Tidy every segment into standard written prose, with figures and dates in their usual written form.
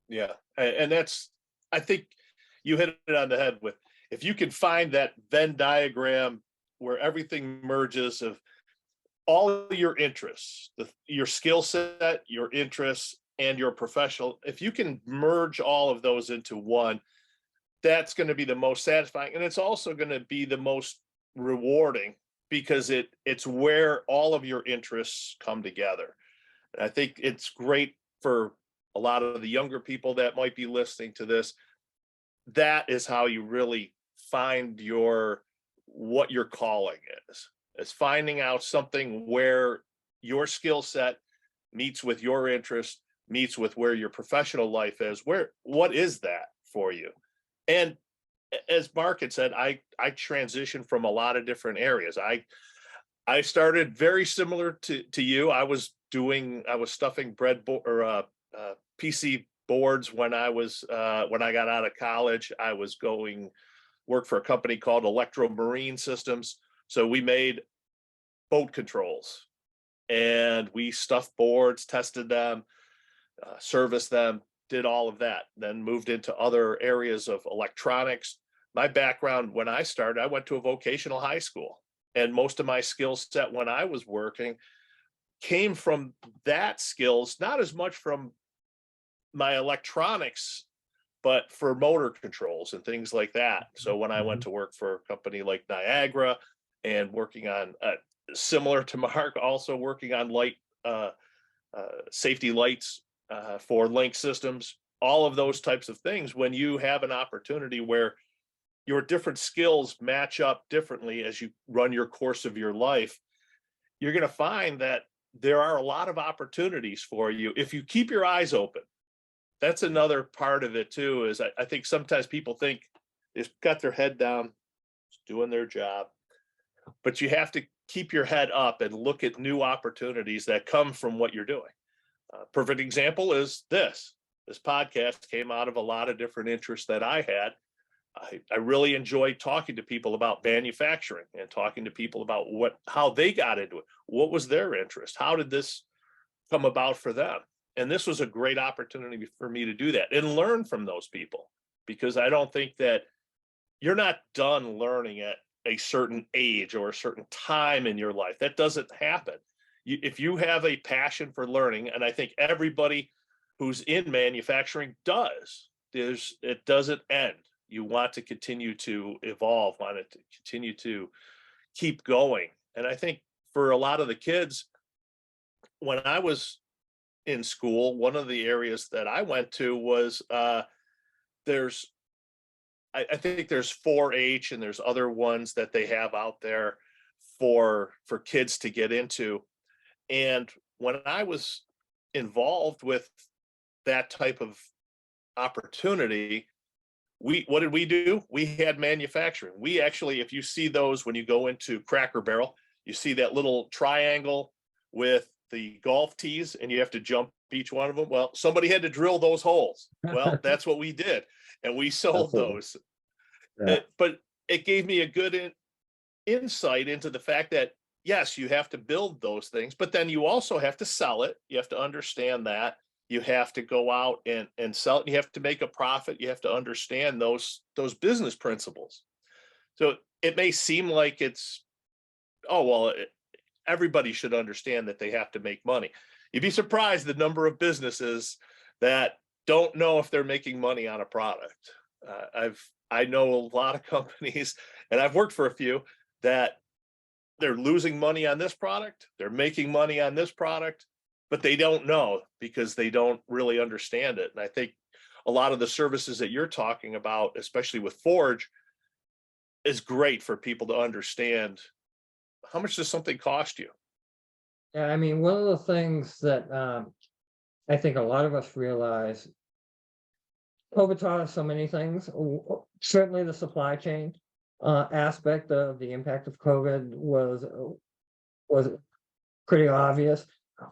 Yeah. And that's, I think you hit it on the head with, if you can find that Venn diagram where everything merges of all your interests, your skill set, your interests, and your professional, if you can merge all of those into one, that's going to be the most satisfying. And it's also going to be the most rewarding because it's where all of your interests come together. And I think it's great for a lot of the younger people that might be listening to this. That is how you really find what your calling is finding out something where your skill set meets with your interest, meets with where your professional life is. What is that for you? And as Mark had said, I transitioned from a lot of different areas. I started very similar to you. I was stuffing PC boards when I got out of college. I was going work for a company called Electro-Marine Systems. So we made boat controls, and we stuffed boards, tested them, serviced them, did all of that, then moved into other areas of electronics. My background, when I started, I went to a vocational high school, and most of my skill set when I was working came from that skills, not as much from my electronics, but for motor controls and things like that. So when I went to work for a company like Niagara and working on, similar to Mark, also working on safety lights for link systems, all of those types of things, when you have an opportunity where your different skills match up differently as you run your course of your life, you're going to find that there are a lot of opportunities for you if you keep your eyes open. That's another part of it too, is I think sometimes people think they've got their head down, doing their job, but you have to keep your head up and look at new opportunities that come from what you're doing. Perfect example is this podcast came out of a lot of different interests that I had. I really enjoyed talking to people about manufacturing and talking to people about how they got into it. What was their interest? How did this come about for them? And this was a great opportunity for me to do that and learn from those people, because I don't think that you're not done learning at a certain age or a certain time in your life. That doesn't happen. If you have a passion for learning, and I think everybody who's in manufacturing does, it doesn't end. You want to continue to evolve, want it to continue to keep going. And I think for a lot of the kids, when I was in school, one of the areas that I went to was I think there's 4-H and there's other ones that they have out there for kids to get into. And when I was involved with that type of opportunity, what did we do? We had manufacturing. We actually, if you see those when you go into Cracker Barrel, you see that little triangle with the golf tees and you have to jump each one of them. Well, somebody had to drill those holes. Well, that's what we did. And we sold those. Yeah. But it gave me a good insight into the fact that, yes, you have to build those things, but then you also have to sell it. You have to understand that. You have to go out and sell it. You have to make a profit. You have to understand those business principles. So it may seem like it's, oh, well, everybody should understand that they have to make money. You'd be surprised the number of businesses that don't know if they're making money on a product. I know a lot of companies, and I've worked for a few, that they're losing money on this product, they're making money on this product, but they don't know because they don't really understand it. And I think a lot of the services that you're talking about, especially with Forge, is great for people to understand. How much does something cost you? Yeah, I mean, one of the things that I think a lot of us realize, COVID taught us so many things. Certainly the supply chain aspect of the impact of COVID was pretty obvious.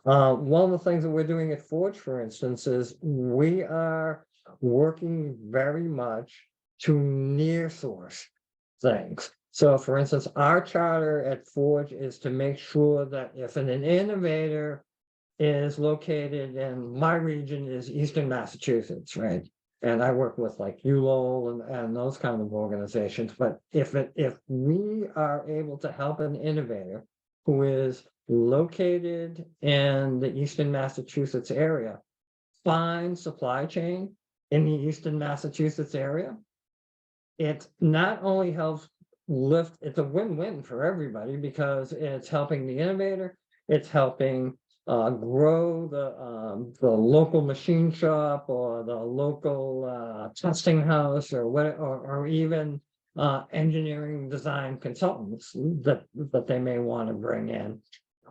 One of the things that we're doing at Forge, for instance, is we are working very much to near source things. So, for instance, our charter at Forge is to make sure that if an innovator is located in my region is Eastern Massachusetts, right? And I work with like ULOL and those kind of organizations. But if we are able to help an innovator who is located in the Eastern Massachusetts area find supply chain in the Eastern Massachusetts area, it not only helps lift, it's a win-win for everybody because it's helping the innovator, it's helping grow the local machine shop or the local testing house or what, or even engineering design consultants that they may want to bring in.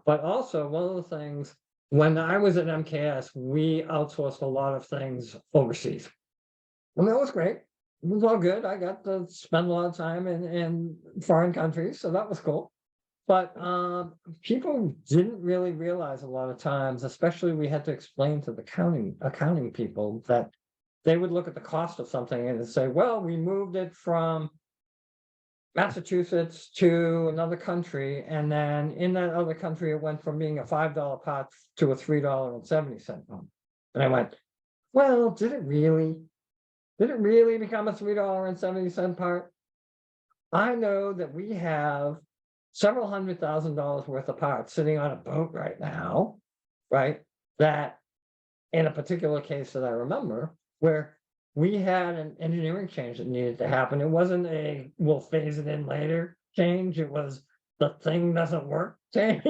But also one of the things, when I was at MKS, we outsourced a lot of things overseas. And that was great. It was all good. I got to spend a lot of time in foreign countries, so that was cool. But people didn't really realize a lot of times, especially we had to explain to the accounting people that they would look at the cost of something and say, well, we moved it from Massachusetts to another country, and then in that other country, it went from being a $5 pot to a $3.70 pot. And I went, well, did it really? Did it really become a $3.70 part? I know that we have several $100,000 worth of parts sitting on a boat right now, right? That in a particular case that I remember, where we had an engineering change that needed to happen. It wasn't a we'll phase it in later change. It was the thing doesn't work change.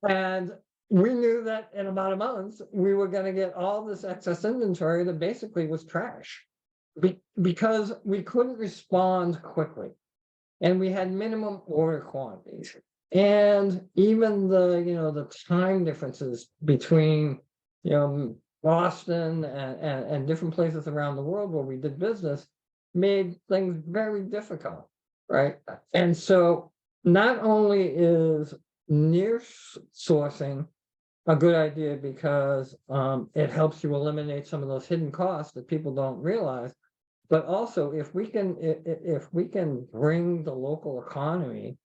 And we knew that in about a month, we were going to get all this excess inventory that basically was trash because we couldn't respond quickly and we had minimum order quantities. And even the time differences between, Boston and different places around the world where we did business made things very difficult, right? And so not only is near sourcing a good idea because it helps you eliminate some of those hidden costs that people don't realize, but also if we can bring the local economy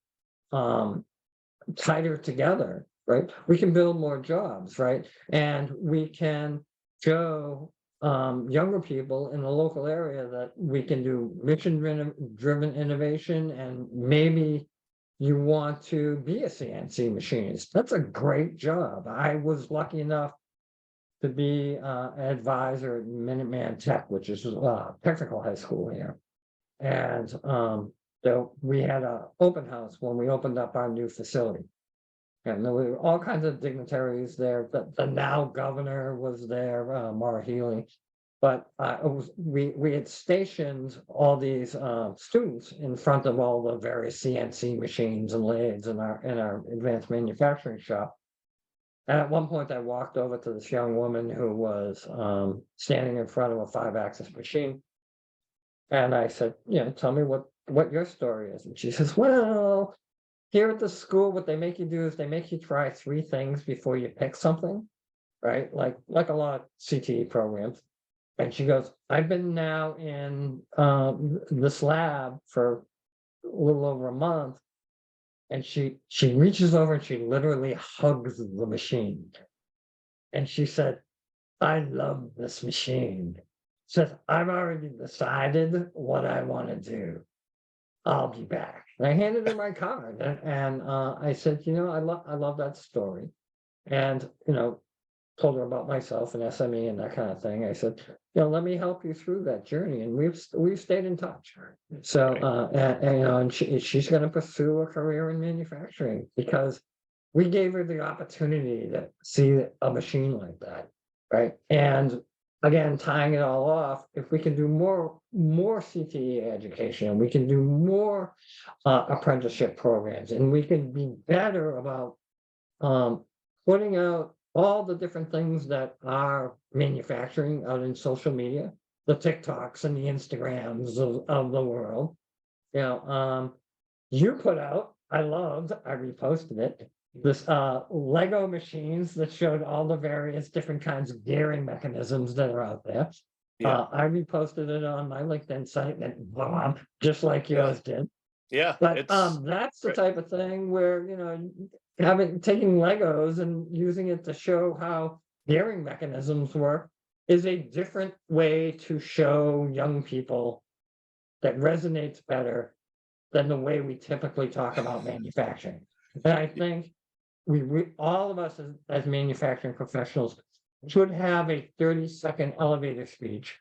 tighter together, right, we can build more jobs, right, and we can show younger people in the local area that we can do mission-driven innovation, and maybe you want to be a CNC machinist. That's a great job. I was lucky enough to be an advisor at Minuteman Tech, which is a technical high school here. And so we had an open house when we opened up our new facility. And there were all kinds of dignitaries there. The now governor was there, Maura Healey. But we had stationed all these students in front of all the various CNC machines and lathes in our advanced manufacturing shop. And at one point, I walked over to this young woman who was standing in front of a 5-axis machine, and I said, tell me what your story is. And she says, well, here at the school, what they make you do is they make you try 3 things before you pick something, right? Like a lot of CTE programs. And she goes, I've been now in this lab for a little over a month. And she reaches over and she literally hugs the machine. And she said, I love this machine. Says, I've already decided what I want to do. I'll be back. And I handed her my card and I said, I love that story. And, told her about myself and SME and that kind of thing. I said, let me help you through that journey. And we've stayed in touch. So, and she's going to pursue a career in manufacturing because we gave her the opportunity to see a machine like that. Right. And again, tying it all off, if we can do more CTE education, we can do more apprenticeship programs, and we can be better about putting out all the different things that are manufacturing out in social media, the TikToks and the Instagrams of the world. You put out, I reposted it, this Lego machines that showed all the various different kinds of gearing mechanisms that are out there. Yeah. I reposted it on my LinkedIn site and just like yours did. Yeah. But that's the type of thing where, taking Legos and using it to show how gearing mechanisms work is a different way to show young people that resonates better than the way we typically talk about manufacturing. And I think we all of us as manufacturing professionals should have a 30-second elevator speech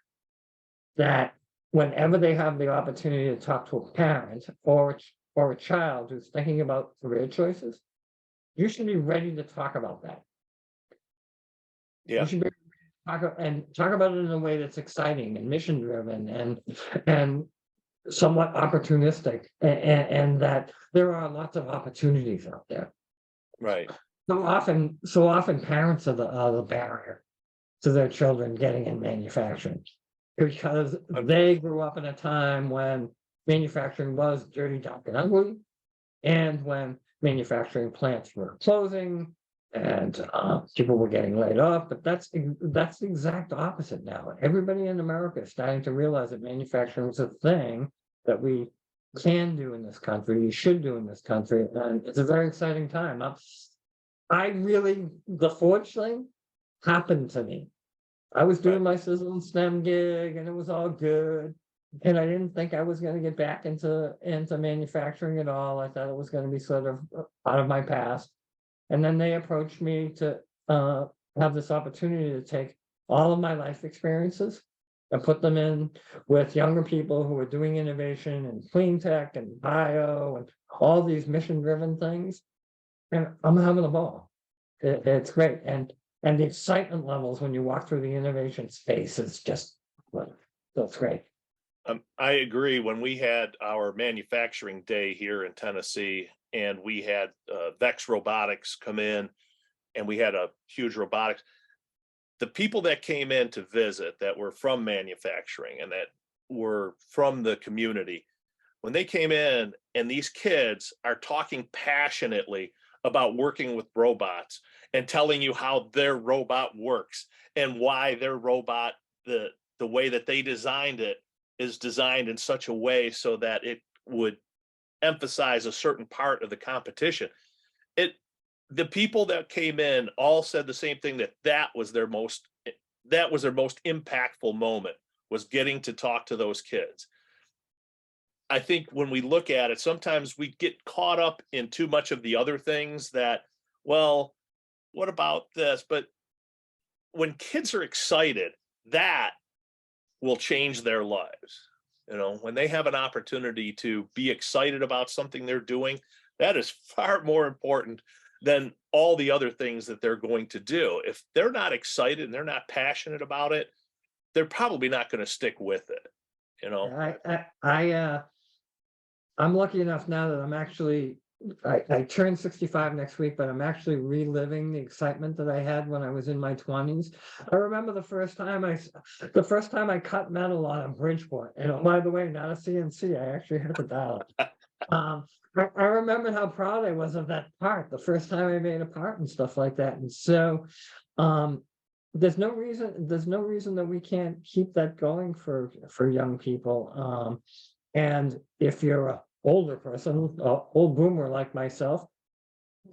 that whenever they have the opportunity to talk to a parent or a child who's thinking about career choices, you should be ready to talk about that. You Yeah, should be talk about it in a way that's exciting and mission driven and somewhat opportunistic, and that there are lots of opportunities out there. right. So often parents are the barrier to their children getting in manufacturing because they grew up in a time when manufacturing was dirty, dark, and ugly, and when manufacturing plants were closing and people were getting laid off. But that's the exact opposite now. Everybody in America is starting to realize that manufacturing is a thing that we can do in this country, we should do in this country, and it's a very exciting time. The Forge thing happened to me. I was Right. doing my sizzle&STEM gig, and it was all good. And I didn't think I was going to get back into manufacturing at all. I thought it was going to be sort of out of my past. And then they approached me to have this opportunity to take all of my life experiences and put them in with younger people who are doing innovation and clean tech and bio and all these mission-driven things. And I'm having a ball. It's great. And the excitement levels when you walk through the innovation space is just, well, that's great. I agree. When we had our manufacturing day here in Tennessee, and we had Vex Robotics come in, and we had a huge robotics. The people that came in to visit that were from manufacturing and that were from the community, when they came in, and these kids are talking passionately about working with robots and telling you how their robot works and why their robot, the way that they designed it, is designed in such a way so that it would emphasize a certain part of the competition. The people that came in all said the same thing, that was their most impactful moment, was getting to talk to those kids. I think when we look at it, sometimes we get caught up in too much of the other things that, well, what about this? But when kids are excited, that will change their lives. When they have an opportunity to be excited about something they're doing, that is far more important than all the other things that they're going to do. If they're not excited and they're not passionate about it, they're probably not going to stick with it. I'm lucky enough now that I turn 65 next week, but I'm actually reliving the excitement that I had when I was in my 20s. I remember the first time I cut metal on a Bridgeport, and by the way, not a CNC, I actually had to dial it. I remember how proud I was of that part, the first time I made a part and stuff like that. And so there's no reason that we can't keep that going for young people. And if you're an older person, an old boomer like myself,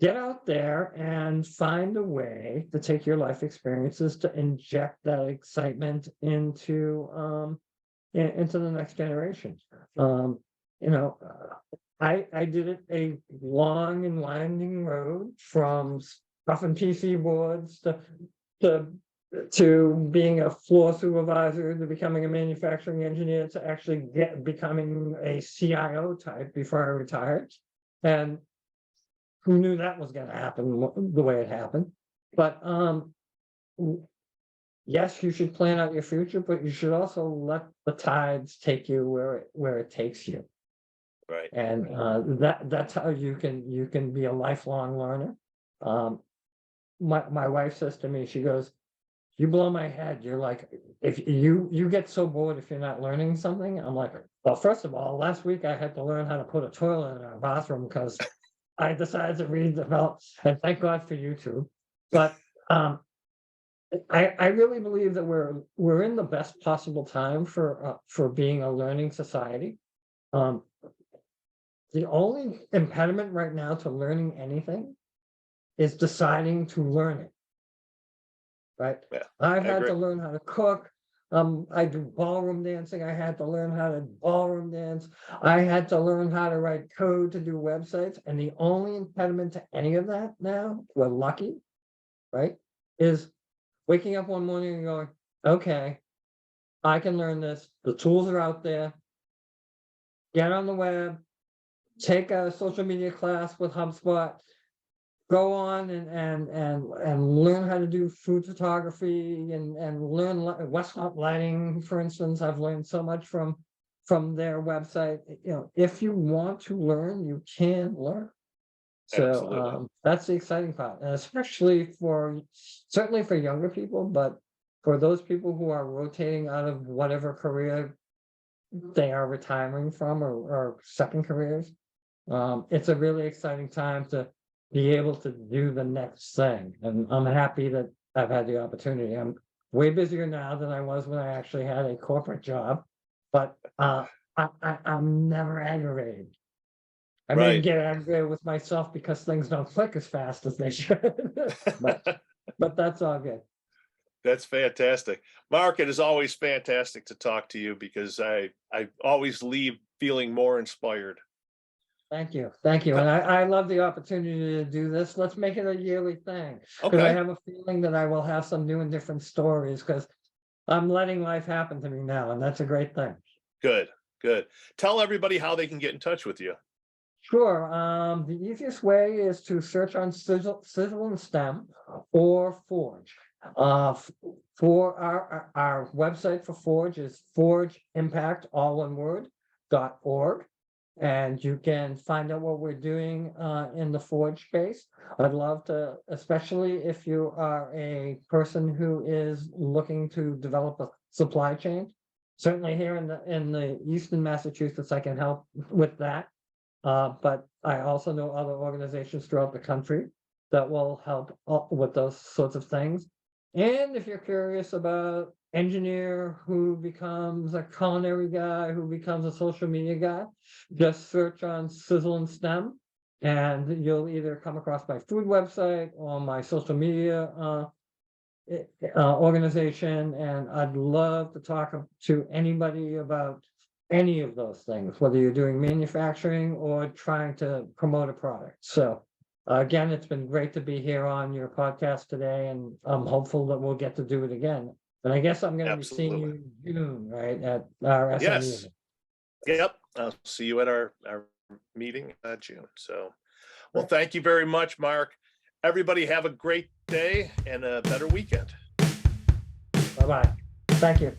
get out there and find a way to take your life experiences to inject that excitement into the next generation. I did it a long and winding road from stuffing PC boards to being a floor supervisor, to becoming a manufacturing engineer, to actually becoming a CIO type before I retired. And who knew that was going to happen the way it happened? But yes, you should plan out your future, but you should also let the tides take you where it takes you. Right. And that's how you can be a lifelong learner. My wife says to me, she goes, "You blow my head. You're like, if you get so bored if you're not learning something." I'm like, well, first of all, last week I had to learn how to put a toilet in our bathroom because I decided to read about, and thank God for YouTube. But I really believe that we're in the best possible time for being a learning society. The only impediment right now to learning anything is deciding to learn it. Right? Yeah, I've I had agree. to learn how to cook. I do ballroom dancing. I had to learn how to ballroom dance. I had to learn how to write code to do websites. And the only impediment to any of that now, we're lucky, right? Is waking up one morning and going, okay, I can learn this. The tools are out there. Get on the web, take a social media class with HubSpot, go on and learn how to do food photography and learn Westmont lighting, for instance. I've learned so much from their website. You know, if you want to learn, you can learn. So Absolutely. that's the exciting part, and especially certainly for younger people, but for those people who are rotating out of whatever career they are retiring from or second careers. It's a really exciting time to be able to do the next thing. And I'm happy that I've had the opportunity. I'm way busier now than I was when I actually had a corporate job, but I'm never aggravated. I maybe Right. get aggravated with myself because things don't click as fast as they should, but that's all good. That's fantastic. Mark, it is always fantastic to talk to you because I always leave feeling more inspired. Thank you. Thank you. And I love the opportunity to do this. Let's make it a yearly thing. Because I Okay, have a feeling that I will have some new and different stories because I'm letting life happen to me now, and that's a great thing. good, good. Tell everybody how they can get in touch with you. Sure. The easiest way is to search on Sizzle and STEM or Forge. For our website for Forge is forgeimpact, all one word, .org. And you can find out what we're doing in the Forge space. I'd love to, especially if you are a person who is looking to develop a supply chain. Certainly here in the Eastern Massachusetts, I can help with that. But I also know other organizations throughout the country that will help with those sorts of things. And if you're curious about engineer who becomes a culinary guy, who becomes a social media guy, just search on Sizzle and STEM, and you'll either come across my food website or my social media organization. And I'd love to talk to anybody about any of those things, whether you're doing manufacturing or trying to promote a product. So again, it's been great to be here on your podcast today, and I'm hopeful that we'll get to do it again. And I guess I'm going to be seeing Absolutely. you in June, right, at our SME Yes. event. Yep. I'll see you at our meeting June. So, well, Right. thank you very much, Mark. Everybody have a great day and a better weekend. Bye-bye. Thank you.